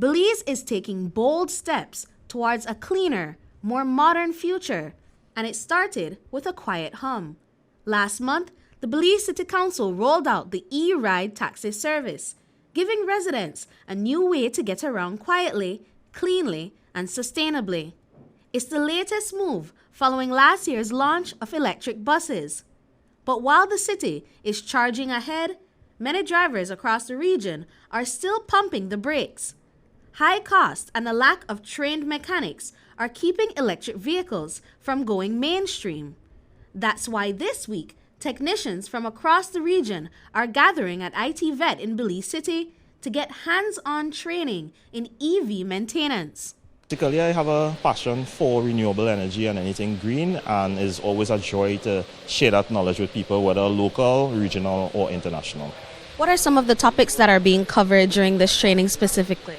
Belize is taking bold steps towards a cleaner, more modern future, and it started with a quiet hum. Last month, the Belize City Council rolled out the e-ride taxi service, giving residents a new way to get around quietly, cleanly, and sustainably. It's the latest move following last year's launch of electric buses. But while the city is charging ahead, many drivers across the region are still pumping the brakes. High costs and a lack of trained mechanics are keeping electric vehicles from going mainstream. That's why this week, technicians from across the region are gathering at IT Vet in Belize City to get hands-on training in EV maintenance. Basically, I have a passion for renewable energy and anything green, and it's always a joy to share that knowledge with people, whether local, regional, or international. What are some of the topics that are being covered during this training specifically?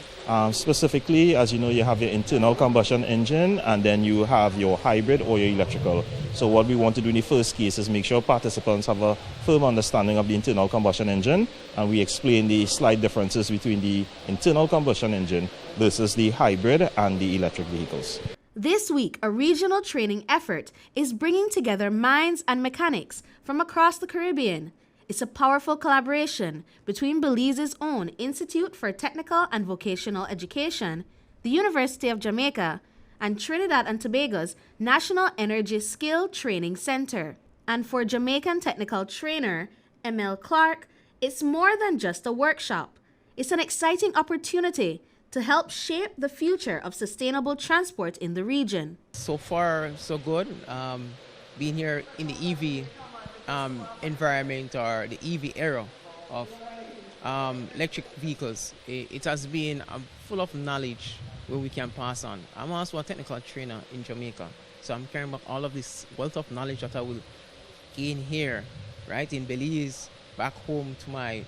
Specifically, as you know, you have your internal combustion engine, and then you have your hybrid or your electrical. So what we want to do in the first case is make sure participants have a firm understanding of the internal combustion engine, and we explain the slight differences between the internal combustion engine versus the hybrid and the electric vehicles. This week, a regional training effort is bringing together minds and mechanics from across the Caribbean. It's a powerful collaboration between Belize's own Institute for Technical and Vocational Education, the University of Jamaica, and Trinidad and Tobago's National Energy Skill Training Center. And for Jamaican technical trainer ML Clark, it's more than just a workshop. It's an exciting opportunity to help shape the future of sustainable transport in the region. So far, so good. Being here in the EV environment, or the EV era of electric vehicles, it has been full of knowledge where we can pass on. I'm also a technical trainer in Jamaica, so I'm carrying back all of this wealth of knowledge that I will gain here, right, in Belize, back home to my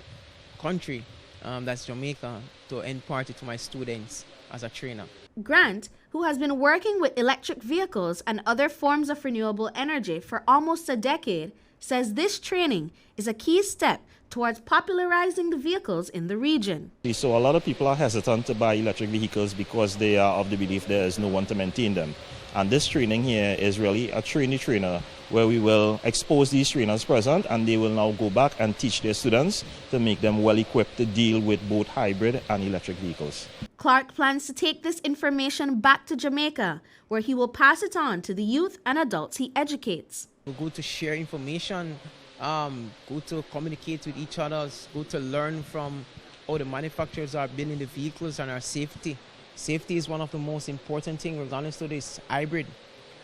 country, that's Jamaica, to impart it to my students as a trainer. Grant, who has been working with electric vehicles and other forms of renewable energy for almost a decade, says this training is a key step towards popularizing the vehicles in the region. So a lot of people are hesitant to buy electric vehicles because they are of the belief there is no one to maintain them. And this training here is really a trainer where we will expose these trainers present, and they will now go back and teach their students to make them well equipped to deal with both hybrid and electric vehicles. Clark plans to take this information back to Jamaica, where he will pass it on to the youth and adults he educates. We're good to share information, good to communicate with each other, good to learn from how the manufacturers are building the vehicles and our safety. Safety is one of the most important things regardless to this hybrid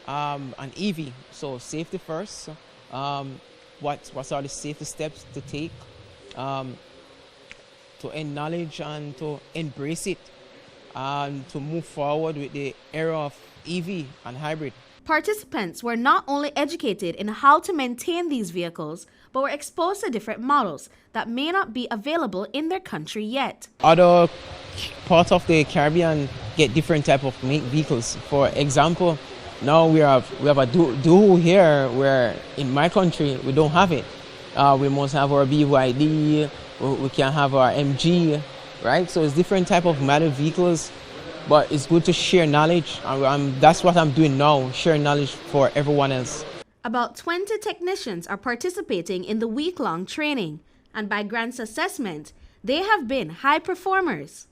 and EV. So safety first. What are the safety steps to take to acknowledge and to embrace it and to move forward with the era of EV and hybrid. Participants were not only educated in how to maintain these vehicles, but were exposed to different models that may not be available in their country yet. Other parts of the Caribbean get different type of vehicles. For example, now we have a duo here, where in my country we don't have it. We must have our BYD, we can have our MG, right? So it's different type of matter vehicles. But it's good to share knowledge, and that's what I'm doing now, share knowledge for everyone else. About 20 technicians are participating in the week-long training, and by Grant's assessment, they have been high performers.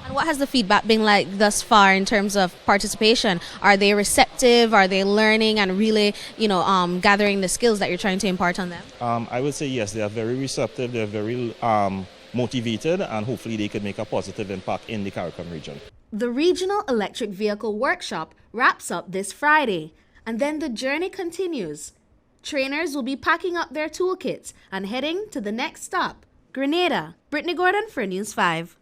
And what has the feedback been like thus far in terms of participation? Are they receptive? Are they learning and really, gathering the skills that you're trying to impart on them? I would say yes, they are very receptive, they're very motivated, and hopefully they could make a positive impact in the CARICOM region. The Regional Electric Vehicle Workshop wraps up this Friday, and then the journey continues. Trainers will be packing up their toolkits and heading to the next stop, Grenada. Britney Gordon for News 5.